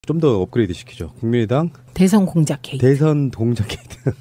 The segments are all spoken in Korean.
좀 더 업그레이드 시키죠. 국민의당 대선 공작 케이크. 대선 동작 케이크.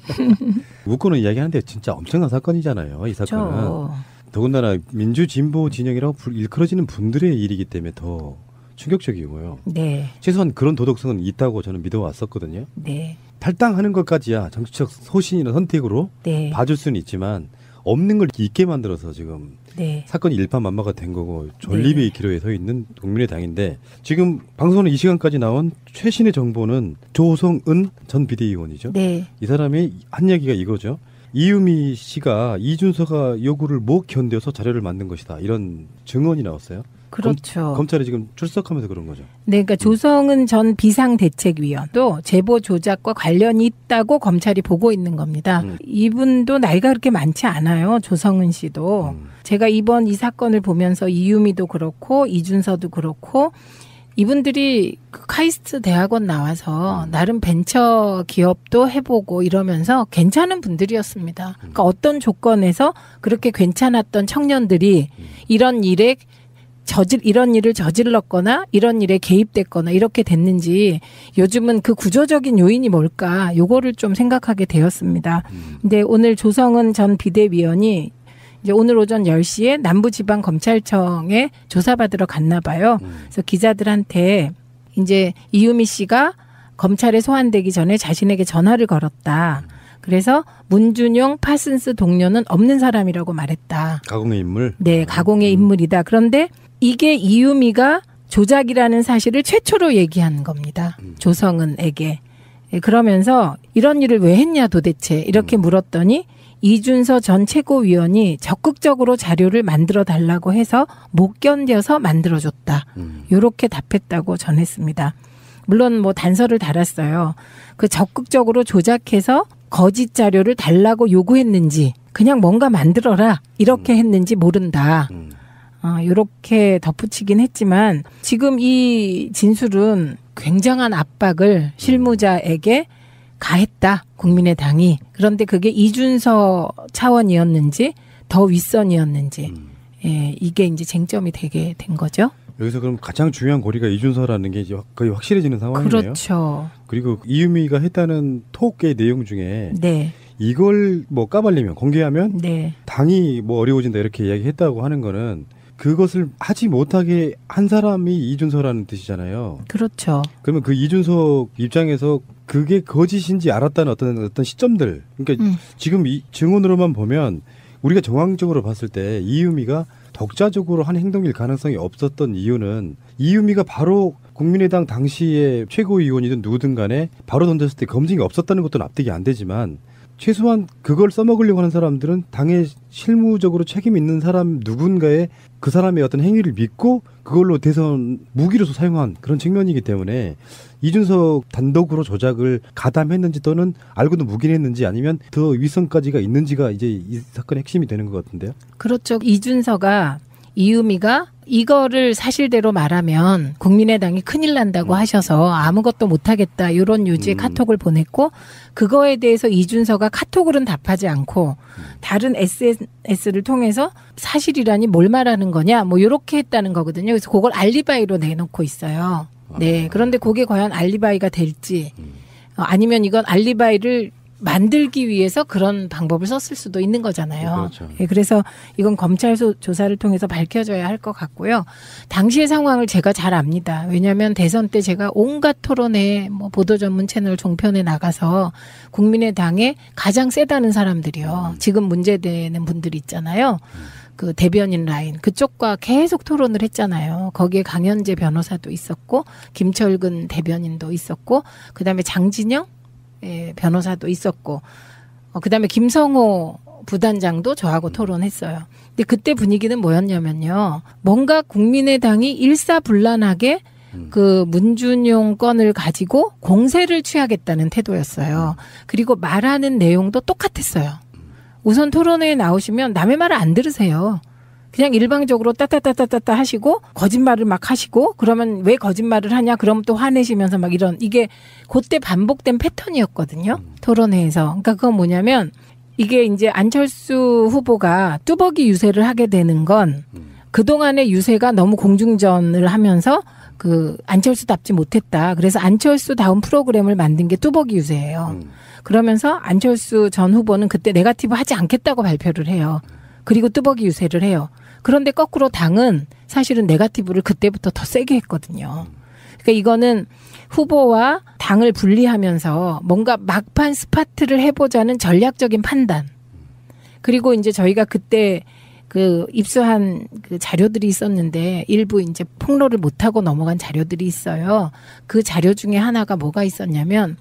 웃고는 이야기하는데 진짜 엄청난 사건이잖아요. 이 사건은. 그렇죠. 더군다나 민주 진보 진영이라고 일컬어지는 분들의 일이기 때문에 더 충격적이고요. 네. 최소한 그런 도덕성은 있다고 저는 믿어왔었거든요. 네. 탈당하는 것까지야 정치적 소신이나 선택으로 네. 봐줄 수는 있지만 없는 걸 있게 만들어서 지금 네. 사건이 일파만파가 된 거고 존립의 네. 기로에 서 있는 국민의당인데 지금 방송은 이 시간까지 나온 최신의 정보는 조성은 전 비대위원이죠. 네. 이 사람이 한 얘기가 이거죠. 이유미 씨가 이준서가 요구를 못 견뎌서 자료를 만든 것이다. 이런 증언이 나왔어요. 그렇죠. 검찰이 지금 출석하면서 그런 거죠. 네, 그러니까 조성은 전 비상대책위원도 제보 조작과 관련이 있다고 검찰이 보고 있는 겁니다. 이분도 나이가 그렇게 많지 않아요. 조성은 씨도. 제가 이번 이 사건을 보면서 이유미도 그렇고 이준서도 그렇고 이분들이 그 카이스트 대학원 나와서 나름 벤처 기업도 해보고 이러면서 괜찮은 분들이었습니다. 그러니까 어떤 조건에서 그렇게 괜찮았던 청년들이 이런 일을 저질렀거나 이런 일에 개입됐거나 이렇게 됐는지 요즘은 그 구조적인 요인이 뭘까 요거를 좀 생각하게 되었습니다. 근데 오늘 조성은 전 비대위원이 이제 오늘 오전 10시에 남부지방검찰청에 조사받으러 갔나 봐요. 그래서 기자들한테 이제 이유미 씨가 검찰에 소환되기 전에 자신에게 전화를 걸었다. 그래서 문준용 파슨스 동료는 없는 사람이라고 말했다. 가공의 인물? 네, 가공의 인물이다. 그런데 이게 이유미가 조작이라는 사실을 최초로 얘기한 겁니다. 조성은에게. 그러면서 이런 일을 왜 했냐 도대체 이렇게 물었더니 이준서 전 최고위원이 적극적으로 자료를 만들어 달라고 해서 못 견뎌서 만들어줬다. 이렇게 답했다고 전했습니다. 물론 뭐 단서를 달았어요. 그 적극적으로 조작해서 거짓 자료를 달라고 요구했는지 그냥 뭔가 만들어라 이렇게 했는지 모른다. 이렇게 덧붙이긴 했지만 지금 이 진술은 굉장한 압박을 실무자에게 가했다. 국민의당이. 그런데 그게 이준서 차원이었는지 더 윗선이었는지 이게 이제 쟁점이 되게 된 거죠. 여기서 그럼 가장 중요한 고리가 이준서라는 게 이제 거의 확실해지는 상황이네요. 그렇죠. 그리고 이유미가 했다는 톡의 내용 중에 네. 이걸 뭐 까발리면 공개하면 네. 당이 뭐 어려워진다 이렇게 이야기했다고 하는 거는 그것을 하지 못하게 한 사람이 이준서라는 뜻이잖아요. 그렇죠. 그러면 그 이준서 입장에서 그게 거짓인지 알았다는 어떤 시점들. 그러니까 지금 이 증언으로만 보면 우리가 정황적으로 봤을 때 이유미가 독자적으로 한 행동일 가능성이 없었던 이유는 이유미가 바로 국민의당 당시의 최고위원이든 누구든 간에 바로 던졌을 때 검증이 없었다는 것도 납득이 안 되지만 최소한 그걸 써먹으려고 하는 사람들은 당에 실무적으로 책임 있는 사람 누군가의 그 사람의 어떤 행위를 믿고 그걸로 대선 무기로서 사용한 그런 측면이기 때문에 이준석 단독으로 조작을 가담했는지 또는 알고도 묵인했는지 아니면 더 윗선까지가 있는지가 이제 이 사건의 핵심이 되는 것 같은데요. 그렇죠. 이준서가 이유미가 이거를 사실대로 말하면 국민의당이 큰일 난다고 하셔서 아무것도 못하겠다 이런 요지의 카톡을 보냈고 그거에 대해서 이준서가 카톡으로는 답하지 않고 다른 SNS를 통해서 사실이라니 뭘 말하는 거냐 뭐 이렇게 했다는 거거든요. 그래서 그걸 알리바이로 내놓고 있어요. 네. 그런데 그게 과연 알리바이가 될지 아니면 이건 알리바이를 만들기 위해서 그런 방법을 썼을 수도 있는 거잖아요. 그렇죠. 네, 그래서 이건 검찰 조사를 통해서 밝혀져야 할 것 같고요. 당시의 상황을 제가 잘 압니다. 왜냐하면 대선 때 제가 온갖 토론회 뭐 보도 전문 채널 종편에 나가서 국민의당에 가장 세다는 사람들이요. 지금 문제되는 분들이 있잖아요. 그 대변인 라인 그쪽과 계속 토론을 했잖아요. 거기에 강현재 변호사도 있었고 김철근 대변인도 있었고 그다음에 장진영 변호사도 있었고 그다음에 김성호 부단장도 저하고 토론했어요. 근데 그때 분위기는 뭐였냐면요. 뭔가 국민의당이 일사불란하게 그 문준용 건을 가지고 공세를 취하겠다는 태도였어요. 그리고 말하는 내용도 똑같았어요. 우선 토론회에 나오시면 남의 말을 안 들으세요. 그냥 일방적으로 따따따따따 하시고 거짓말을 막 하시고 그러면 왜 거짓말을 하냐 그럼 또 화내시면서 막 이런 이게 그때 반복된 패턴이었거든요. 토론회에서. 그러니까 그건 뭐냐면 이게 이제 안철수 후보가 뚜벅이 유세를 하게 되는 건 그동안의 유세가 너무 공중전을 하면서 그 안철수답지 못했다. 그래서 안철수다운 프로그램을 만든 게 뚜벅이 유세예요. 그러면서 안철수 전 후보는 그때 네거티브 하지 않겠다고 발표를 해요. 그리고 뚜벅이 유세를 해요. 그런데 거꾸로 당은 사실은 네거티브를 그때부터 더 세게 했거든요. 그러니까 이거는 후보와 당을 분리하면서 뭔가 막판 스파트를 해보자는 전략적인 판단. 그리고 이제 저희가 그때 그 입수한 그 자료들이 있었는데 일부 이제 폭로를 못하고 넘어간 자료들이 있어요. 그 자료 중에 하나가 뭐가 있었냐면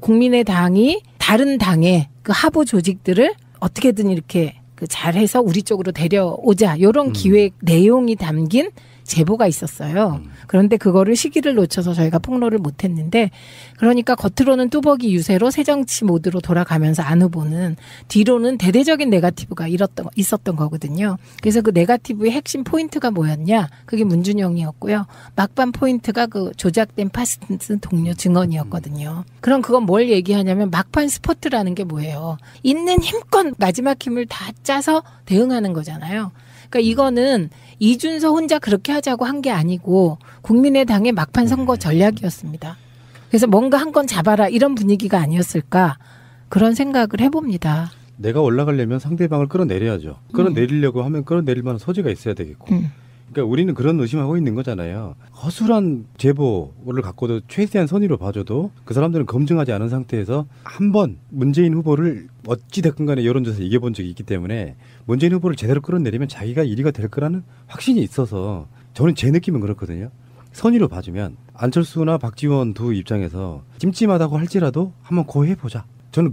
국민의당이 다른 당의 그 하부 조직들을 어떻게든 이렇게 그 잘해서 우리 쪽으로 데려오자 이런 기획 내용이 담긴 제보가 있었어요. 그런데 그거를 시기를 놓쳐서 저희가 폭로를 못했는데 그러니까 겉으로는 뚜벅이 유세로 새정치 모드로 돌아가면서 안 후보는 뒤로는 대대적인 네거티브가 있었던 거거든요. 그래서 그 네거티브의 핵심 포인트가 뭐였냐? 그게 문준영이었고요. 막판 포인트가 그 조작된 파슨스 동료 증언이었거든요. 그럼 그건 뭘 얘기하냐면 막판 스포트라는 게 뭐예요? 있는 힘껏 마지막 힘을 다 짜서 대응하는 거잖아요. 그러니까 이거는 이준서 혼자 그렇게 하자고 한 게 아니고 국민의당의 막판 선거 전략이었습니다. 그래서 뭔가 한 건 잡아라 이런 분위기가 아니었을까 그런 생각을 해봅니다. 내가 올라가려면 상대방을 끌어내려야죠. 끌어내리려고 하면 끌어내릴 만한 소지가 있어야 되겠고. 그러니까 우리는 그런 의심하고 있는 거잖아요. 허술한 제보를 갖고도 최대한 선의로 봐줘도 그 사람들은 검증하지 않은 상태에서 한번 문재인 후보를 어찌됐건 간에 여론조사에서 이겨본 적이 있기 때문에 문재인 후보를 제대로 끌어내리면 자기가 1위가 될 거라는 확신이 있어서 저는 제 느낌은 그렇거든요. 선의로 봐주면 안철수나 박지원 두 입장에서 찜찜하다고 할지라도 한번 고해보자. 저는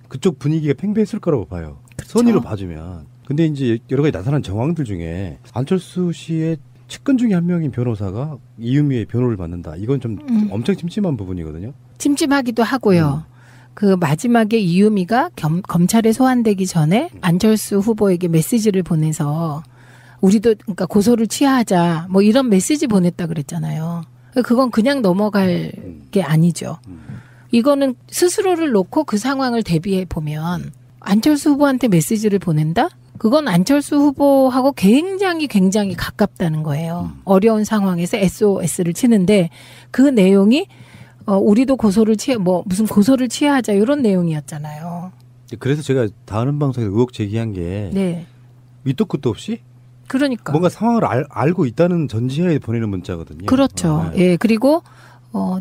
그쪽 분위기가 팽배했을 거라고 봐요. 그렇죠. 선의로 봐주면. 근데 이제 여러 가지 나타난 정황들 중에 안철수 씨의 측근 중에 한 명인 변호사가 이유미의 변호를 받는다. 이건 좀 엄청 찜찜한 부분이거든요. 찜찜하기도 하고요. 그 마지막에 이유미가 검찰에 소환되기 전에 안철수 후보에게 메시지를 보내서 우리도 그러니까 고소를 취하하자 뭐 이런 메시지 보냈다 그랬잖아요. 그건 그냥 넘어갈 게 아니죠. 이거는 스스로를 놓고 그 상황을 대비해 보면 안철수 후보한테 메시지를 보낸다? 그건 안철수 후보하고 굉장히 가깝다는 거예요. 어려운 상황에서 SOS를 치는데 그 내용이 우리도 고소를 무슨 고소를 취하하자 이런 내용이었잖아요. 그래서 제가 다른 방송에서 의혹 제기한 게 네. 밑도 끝도 없이 그러니까 뭔가 상황을 알고 있다는 전제하에 보내는 문자거든요. 그렇죠. 예. 그리고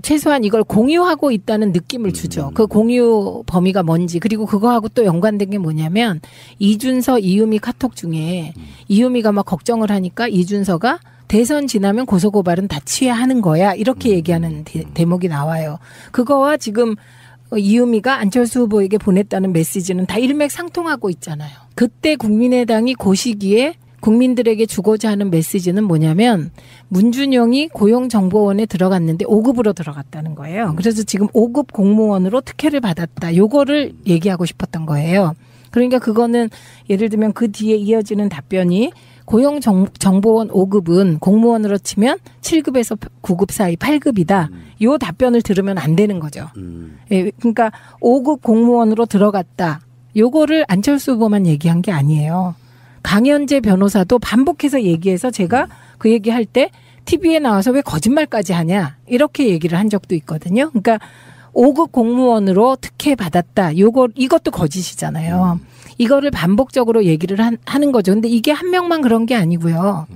최소한 이걸 공유하고 있다는 느낌을 주죠. 그 공유 범위가 뭔지. 그리고 그거하고 또 연관된 게 뭐냐면 이준서, 이유미 카톡 중에 이유미가 막 걱정을 하니까 이준서가 대선 지나면 고소고발은 다 취하하는 거야. 이렇게 얘기하는 대목이 나와요. 그거와 지금 이유미가 안철수 후보에게 보냈다는 메시지는 다 일맥상통하고 있잖아요. 그때 국민의당이 그 시기에 국민들에게 주고자 하는 메시지는 뭐냐면 문준영이 고용정보원에 들어갔는데 5급으로 들어갔다는 거예요. 그래서 지금 5급 공무원으로 특혜를 받았다. 요거를 얘기하고 싶었던 거예요. 그러니까 그거는 예를 들면 그 뒤에 이어지는 답변이 고용정보원 5급은 공무원으로 치면 7급에서 9급 사이 8급이다. 요 답변을 들으면 안 되는 거죠. 예, 그러니까 5급 공무원으로 들어갔다. 요거를 안철수 후보만 얘기한 게 아니에요. 강현재 변호사도 반복해서 얘기해서 제가 그 얘기할 때 TV에 나와서 왜 거짓말까지 하냐 이렇게 얘기를 한 적도 있거든요. 그러니까 5급 공무원으로 특혜 받았다. 이것도 거짓이잖아요. 이거를 반복적으로 얘기를 하는 거죠. 근데 이게 한 명만 그런 게 아니고요.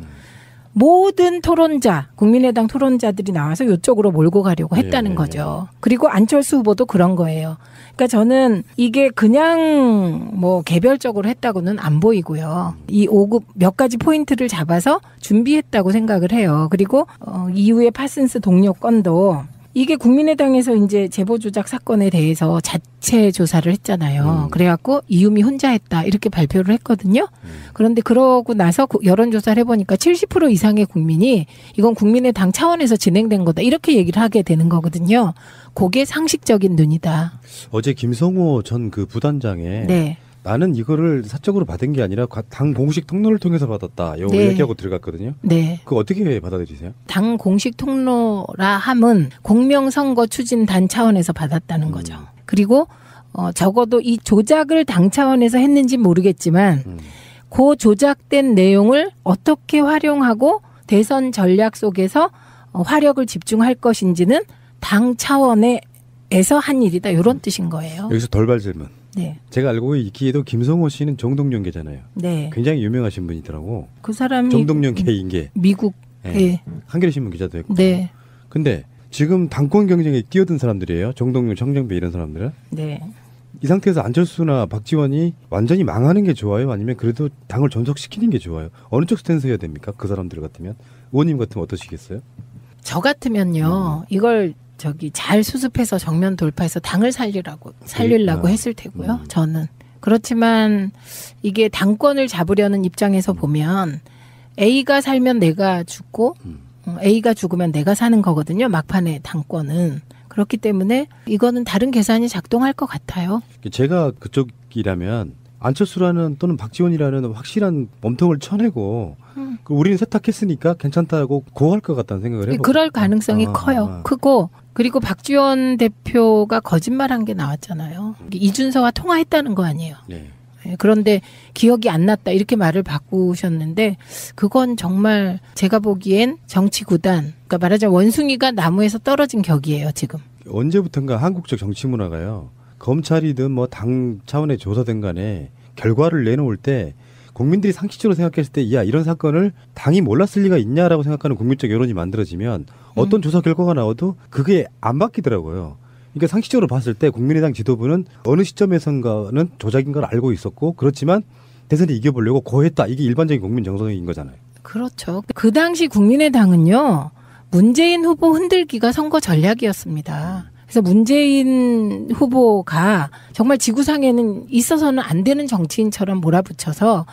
모든 토론자, 국민의당 토론자들이 나와서 이쪽으로 몰고 가려고 했다는 거죠. 그리고 안철수 후보도 그런 거예요. 그러니까 저는 이게 그냥 뭐 개별적으로 했다고는 안 보이고요. 이 5급 몇 가지 포인트를 잡아서 준비했다고 생각을 해요. 그리고 이후에 파슨스 동료 건도 이게 국민의당에서 이제 제보 조작 사건에 대해서 자체 조사를 했잖아요. 그래갖고 이유미 혼자 했다 이렇게 발표를 했거든요. 그런데 그러고 나서 여론조사를 해보니까 70% 이상의 국민이 이건 국민의당 차원에서 진행된 거다 이렇게 얘기를 하게 되는 거거든요. 그게 상식적인 눈이다. 어제 김성호 전 그 부단장의 네. 나는 이거를 사적으로 받은 게 아니라 당 공식 통로를 통해서 받았다. 이거 네. 얘기하고 들어갔거든요. 네. 그거 어떻게 받아들이세요? 당 공식 통로라 함은 공명선거 추진단 차원에서 받았다는 거죠. 그리고 적어도 이 조작을 당 차원에서 했는지 모르겠지만 그 조작된 내용을 어떻게 활용하고 대선 전략 속에서 화력을 집중할 것인지는 당 차원에서 한 일이다. 이런 뜻인 거예요. 여기서 돌발 질문. 네. 제가 알고 있기에도 김성호 씨는 정동영계잖아요. 네. 굉장히 유명하신 분이더라고. 그 사람이 정동영계 인계. 미국. 네. 한겨레 신문 기자도 했고. 네. 근데 지금 당권 경쟁에 뛰어든 사람들이에요. 정동영, 정정배 이런 사람들은. 네. 이 상태에서 안철수나 박지원이 완전히 망하는 게 좋아요? 아니면 그래도 당을 존속시키는 게 좋아요? 어느 쪽 스탠스 해야 됩니까? 그 사람들 같으면? 의원님 같으면 어떠시겠어요? 저 같으면요. 이걸 잘 수습해서 정면 돌파해서 당을 살리려고 했을 테고요. 저는. 그렇지만 이게 당권을 잡으려는 입장에서 보면 A가 살면 내가 죽고 A가 죽으면 내가 사는 거거든요. 막판에 당권은. 그렇기 때문에 이거는 다른 계산이 작동할 것 같아요. 제가 그쪽이라면 안철수라는 또는 박지원이라는 확실한 몸통을 쳐내고 우리는 세탁했으니까 괜찮다고 고할 것 같다는 생각을 해요. 그럴 가능성이 커요. 크고 그리고 박지원 대표가 거짓말한 게 나왔잖아요. 이준서와 통화했다는 거 아니에요. 네. 그런데 기억이 안 났다 이렇게 말을 바꾸셨는데 그건 정말 제가 보기엔 정치 구단, 그러니까 말하자면 원숭이가 나무에서 떨어진 격이에요 지금. 언제부턴가 한국적 정치 문화가요. 검찰이든 뭐 당 차원의 조사든 간에 결과를 내놓을 때 국민들이 상식적으로 생각했을 때 야 이런 사건을 당이 몰랐을 리가 있냐라고 생각하는 국민적 여론이 만들어지면 어떤 조사 결과가 나와도 그게 안 바뀌더라고요. 그러니까 상식적으로 봤을 때 국민의당 지도부는 어느 시점에선가는 조작인 걸 알고 있었고 그렇지만 대선에 이겨보려고 고했다. 이게 일반적인 국민 정서인 거잖아요. 그렇죠. 그 당시 국민의당은요. 문재인 후보 흔들기가 선거 전략이었습니다. 그래서 문재인 후보가 정말 지구상에는 있어서는 안 되는 정치인처럼 몰아붙여서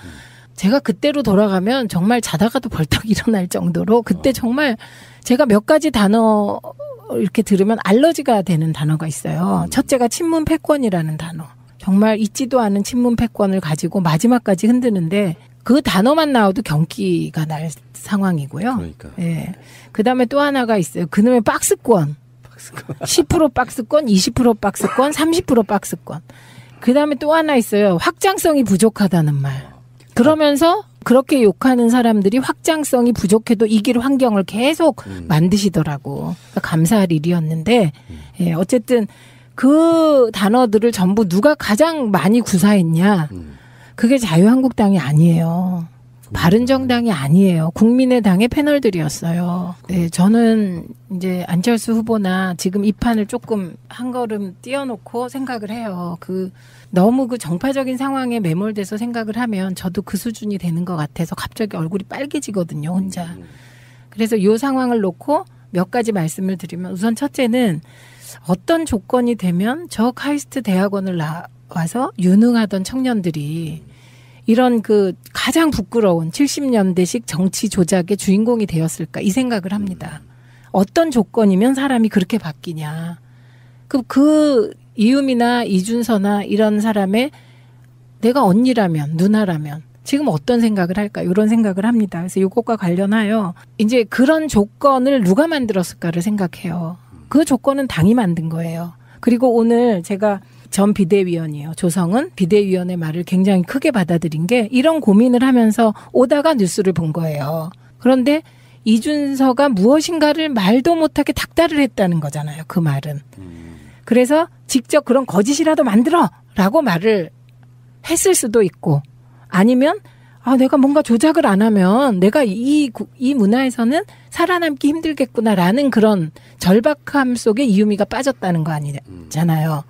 제가 그때로 돌아가면 정말 자다가도 벌떡 일어날 정도로 그때 정말 제가 몇 가지 단어 이렇게 들으면 알러지가 되는 단어가 있어요. 첫째가 친문 패권이라는 단어. 정말 있지도 않은 친문 패권을 가지고 마지막까지 흔드는데 그 단어만 나와도 경기가 날 상황이고요. 그러니까. 예. 그다음에 또 하나가 있어요. 그놈의 박스권. 10% 박스권, 20% 박스권, 30% 박스권. 그다음에 또 하나 있어요. 확장성이 부족하다는 말. 그러면서 그렇게 욕하는 사람들이 확장성이 부족해도 이길 환경을 계속 만드시더라고. 그러니까 감사할 일이었는데 예, 어쨌든 그 단어들을 전부 누가 가장 많이 구사했냐. 그게 자유한국당이 아니에요. 바른정당이 아니에요. 국민의당의 패널들이었어요. 네, 저는 이제 안철수 후보나 지금 이 판을 조금 한 걸음 띄워놓고 생각을 해요. 너무 그 정파적인 상황에 매몰돼서 생각을 하면 저도 그 수준이 되는 것 같아서 갑자기 얼굴이 빨개지거든요, 혼자. 그래서 이 상황을 놓고 몇 가지 말씀을 드리면 우선 첫째는 어떤 조건이 되면 저 카이스트 대학원을 나와서 유능하던 청년들이 이런 가장 부끄러운 70년대식 정치 조작의 주인공이 되었을까 이 생각을 합니다. 어떤 조건이면 사람이 그렇게 바뀌냐. 그 이음이나 이준서나 이런 사람의 내가 언니라면 누나라면 지금 어떤 생각을 할까 이런 생각을 합니다. 그래서 이것과 관련하여 이제 그런 조건을 누가 만들었을까를 생각해요. 그 조건은 당이 만든 거예요. 그리고 오늘 제가 전 비대위원이에요. 조성은 비대위원의 말을 굉장히 크게 받아들인 게 이런 고민을 하면서 오다가 뉴스를 본 거예요. 그런데 이준서가 무엇인가를 말도 못하게 닥달을 했다는 거잖아요. 그 말은. 그래서 직접 그런 거짓이라도 만들어라고 말을 했을 수도 있고 아니면 내가 뭔가 조작을 안 하면 내가 이 문화에서는 살아남기 힘들겠구나라는 그런 절박함 속에 이유미가 빠졌다는 거 아니잖아요.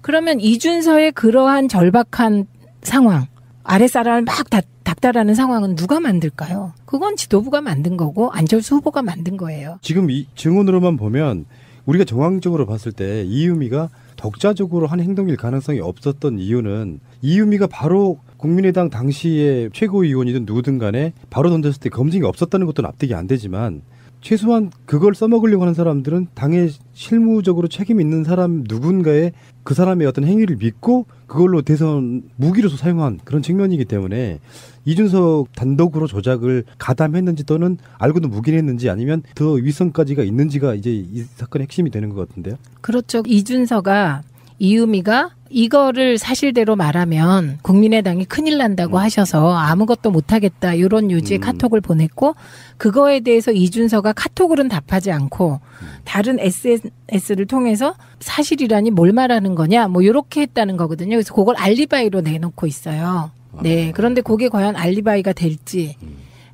그러면 이준서의 그러한 절박한 상황, 아랫사람을 막 닥달하는 상황은 누가 만들까요? 그건 지도부가 만든 거고 안철수 후보가 만든 거예요. 지금 이 증언으로만 보면 우리가 정황적으로 봤을 때 이유미가 독자적으로 한 행동일 가능성이 없었던 이유는 이유미가 바로 국민의당 당시의 최고위원이든 누구든 간에 바로 던졌을 때 검증이 없었다는 것도 납득이 안 되지만 최소한 그걸 써먹으려고 하는 사람들은 당에 실무적으로 책임 있는 사람 누군가의 그 사람의 어떤 행위를 믿고 그걸로 대선 무기로서 사용한 그런 측면이기 때문에 이준석 단독으로 조작을 가담했는지 또는 알고도 묵인했는지 아니면 더 윗선까지가 있는지가 이제 이 사건의 핵심이 되는 것 같은데요. 그렇죠. 이준서가 이유미가 이거를 사실대로 말하면 국민의당이 큰일 난다고 하셔서 아무것도 못하겠다 이런 요지의 카톡을 보냈고 그거에 대해서 이준서가 카톡으로는 답하지 않고 다른 SNS를 통해서 사실이라니 뭘 말하는 거냐 뭐 이렇게 했다는 거거든요. 그래서 그걸 알리바이로 내놓고 있어요. 네. 그런데 그게 과연 알리바이가 될지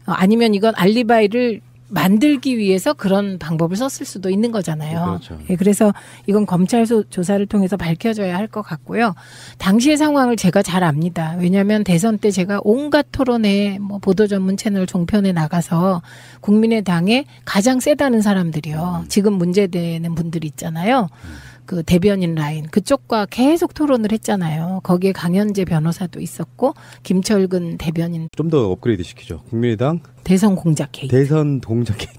아니면 이건 알리바이를 만들기 위해서 그런 방법을 썼을 수도 있는 거잖아요. 그렇죠. 예, 그래서 이건 검찰 조사를 통해서 밝혀져야 할 것 같고요. 당시의 상황을 제가 잘 압니다. 왜냐하면 대선 때 제가 온갖 토론회 뭐 보도 전문 채널 종편에 나가서 국민의당에 가장 세다는 사람들이요. 지금 문제되는 분들 있잖아요. 그 대변인 라인 그쪽과 계속 토론을 했잖아요. 거기에 강현재 변호사도 있었고 김철근 대변인 좀 더 업그레이드 시키죠. 국민의당 대선 공작 케이스. 대선 동작 케이스.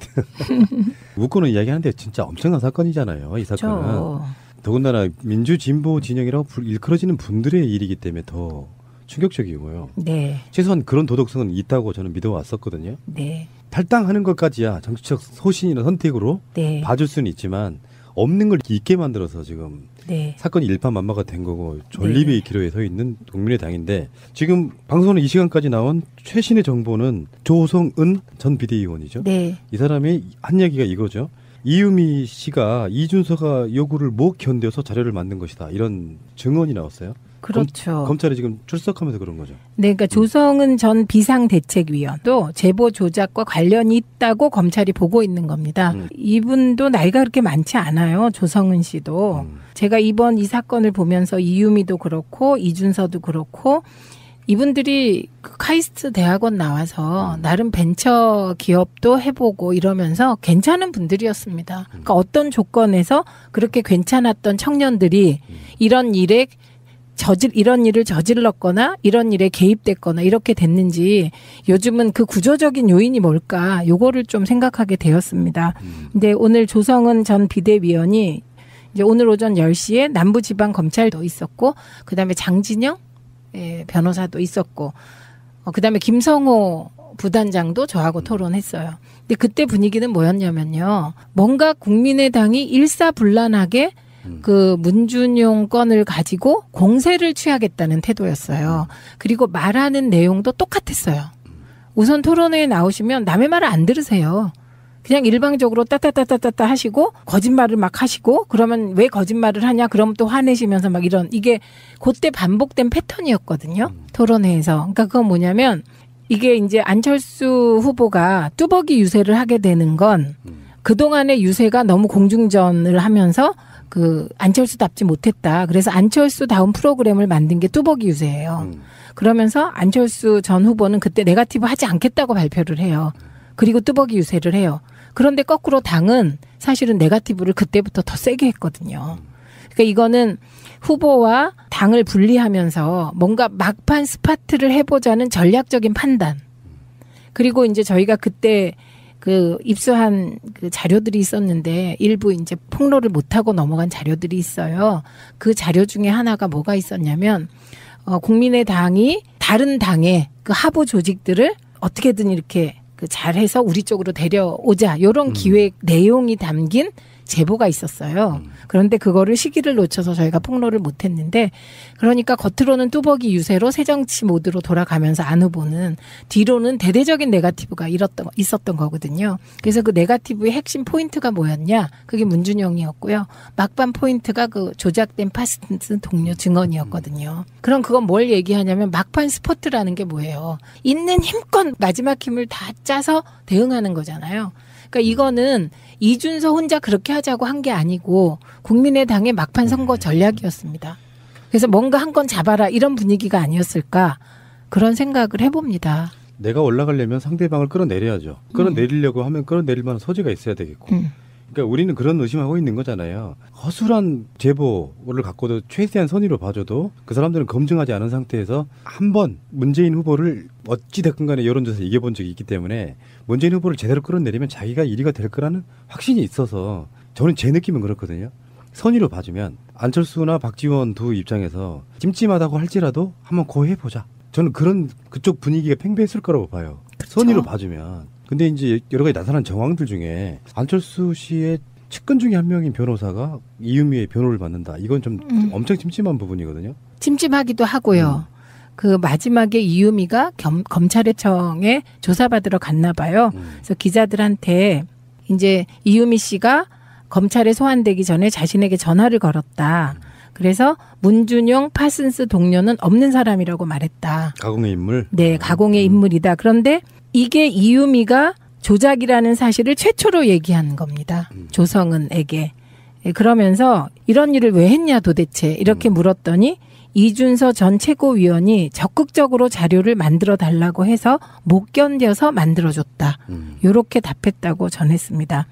묶고는 이야기하는데 진짜 엄청난 사건이잖아요. 이 사건은. 그렇죠. 더군다나 민주 진보 진영이라고 일컬어지는 분들의 일이기 때문에 더 충격적이고요. 네. 최소한 그런 도덕성은 있다고 저는 믿어왔었거든요. 네. 탈당하는 것까지야 정치적 소신이나 선택으로 네. 봐줄 수는 있지만 없는 걸 있게 만들어서 지금 네. 사건이 일파만파가 된 거고 존립의 네. 기로에 서 있는 국민의당인데 지금 방송은 이 시간까지 나온 최신의 정보는 조성은 전 비대위원이죠. 네. 이 사람이 한 이야기가 이거죠. 이유미 씨가 이준서가 요구를 못 견뎌서 자료를 만든 것이다. 이런 증언이 나왔어요. 그렇죠. 검찰이 지금 출석하면서 그런 거죠. 네, 그러니까 조성은 전 비상대책위원도 제보 조작과 관련이 있다고 검찰이 보고 있는 겁니다. 이분도 나이가 그렇게 많지 않아요. 조성은 씨도. 제가 이번 이 사건을 보면서 이유미도 그렇고 이준서도 그렇고 이분들이 그 카이스트 대학원 나와서 나름 벤처 기업도 해보고 이러면서 괜찮은 분들이었습니다. 그러니까 어떤 조건에서 그렇게 괜찮았던 청년들이 이런 일을 저질렀거나 이런 일에 개입됐거나 이렇게 됐는지 요즘은 그 구조적인 요인이 뭘까 요거를 좀 생각하게 되었습니다. 근데 오늘 조성은 전 비대위원이 이제 오늘 오전 10시에 남부지방검찰도 있었고 그다음에 장진영 변호사도 있었고 그다음에 김성호 부단장도 저하고 토론했어요. 근데 그때 분위기는 뭐였냐면요. 뭔가 국민의당이 일사불란하게 그 문준용 건을 가지고 공세를 취하겠다는 태도였어요. 그리고 말하는 내용도 똑같았어요. 우선 토론회에 나오시면 남의 말을 안 들으세요. 그냥 일방적으로 따따따따따 하시고 거짓말을 막 하시고 그러면 왜 거짓말을 하냐 그럼 또 화내시면서 막 이런 이게 그때 반복된 패턴이었거든요. 토론회에서. 그러니까 그건 뭐냐면 이게 이제 안철수 후보가 뚜벅이 유세를 하게 되는 건 그동안의 유세가 너무 공중전을 하면서 그 안철수답지 못했다. 그래서 안철수다운 프로그램을 만든 게 뚜벅이 유세예요. 그러면서 안철수 전 후보는 그때 네거티브 하지 않겠다고 발표를 해요. 그리고 뚜벅이 유세를 해요. 그런데 거꾸로 당은 사실은 네거티브를 그때부터 더 세게 했거든요. 그러니까 이거는 후보와 당을 분리하면서 뭔가 막판 스파트를 해보자는 전략적인 판단. 그리고 이제 저희가 그때 그 입수한 그 자료들이 있었는데 일부 이제 폭로를 못하고 넘어간 자료들이 있어요. 그 자료 중에 하나가 뭐가 있었냐면 국민의당이 다른 당의 그 하부 조직들을 어떻게든 이렇게 그 잘해서 우리 쪽으로 데려오자 이런 기획 내용이 담긴 제보가 있었어요. 그런데 그거를 시기를 놓쳐서 저희가 폭로를 못했는데 그러니까 겉으로는 뚜벅이 유세로 새정치 모드로 돌아가면서 안 후보는 뒤로는 대대적인 네거티브가 있었던 거거든요. 그래서 그 네거티브의 핵심 포인트가 뭐였냐? 그게 문준영이었고요. 막판 포인트가 그 조작된 파스트 동료 증언이었거든요. 그럼 그건 뭘 얘기하냐면 막판 스포트라는 게 뭐예요? 있는 힘껏 마지막 힘을 다 짜서 대응하는 거잖아요. 그러니까 이거는 이준서 혼자 그렇게 하자고 한 게 아니고 국민의당의 막판 선거 전략이었습니다. 그래서 뭔가 한 건 잡아라 이런 분위기가 아니었을까 그런 생각을 해봅니다. 내가 올라가려면 상대방을 끌어내려야죠. 끌어내리려고 하면 끌어내릴 만한 소지가 있어야 되겠고. 그러니까 우리는 그런 의심하고 있는 거잖아요. 허술한 제보를 갖고도 최대한 선의로 봐줘도 그 사람들은 검증하지 않은 상태에서 한번 문재인 후보를 어찌됐건 간에 여론조사에서 이겨본 적이 있기 때문에 문재인 후보를 제대로 끌어내리면 자기가 1위가 될 거라는 확신이 있어서 저는 제 느낌은 그렇거든요. 선의로 봐주면 안철수나 박지원 두 입장에서 찜찜하다고 할지라도 한번 고해보자. 저는 그쪽 분위기가 팽배했을 거라고 봐요. 그렇죠. 선의로 봐주면. 근데 이제 여러 가지 나타난 정황들 중에 안철수 씨의 측근 중에 한 명인 변호사가 이유미의 변호를 받는다. 이건 좀 엄청 찜찜한 부분이거든요. 찜찜하기도 하고요. 그 마지막에 이유미가 검찰청에 조사받으러 갔나 봐요. 그래서 기자들한테 이제 이유미 씨가 검찰에 소환되기 전에 자신에게 전화를 걸었다. 그래서 문준용 파슨스 동료는 없는 사람이라고 말했다. 가공의 인물? 네, 가공의 인물이다. 그런데 이게 이유미가 조작이라는 사실을 최초로 얘기한 겁니다. 조성은에게. 그러면서 이런 일을 왜 했냐 도대체 이렇게 물었더니 이준서 전 최고위원이 적극적으로 자료를 만들어 달라고 해서 못 견뎌서 만들어줬다. 이렇게 답했다고 전했습니다.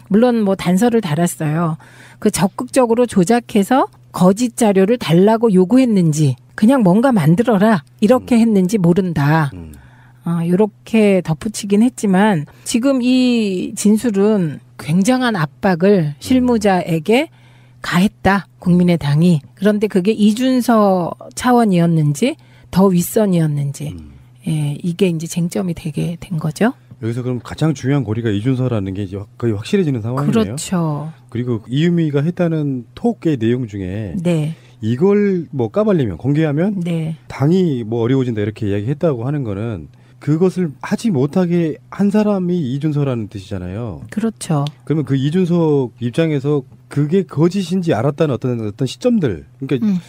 물론 뭐 단서를 달았어요. 그 적극적으로 조작해서 거짓 자료를 달라고 요구했는지 그냥 뭔가 만들어라 이렇게 했는지 모른다. 이렇게 덧붙이긴 했지만 지금 이 진술은 굉장한 압박을 실무자에게 가했다. 국민의당이. 그런데 그게 이준서 차원이었는지 더 윗선이었는지 이게 이제 쟁점이 되게 된 거죠. 여기서 그럼 가장 중요한 고리가 이준서라는 게 이제 거의 확실해지는 상황이네요. 그렇죠. 그리고 이유미가 했다는 톡의 내용 중에 네. 이걸 뭐 까발리면 공개하면 네. 당이 뭐 어려워진다 이렇게 이야기했다고 하는 거는 그것을 하지 못하게 한 사람이 이준서라는 뜻이잖아요. 그렇죠. 그러면 그 이준석 입장에서 그게 거짓인지 알았다는 어떤 시점들, 그러니까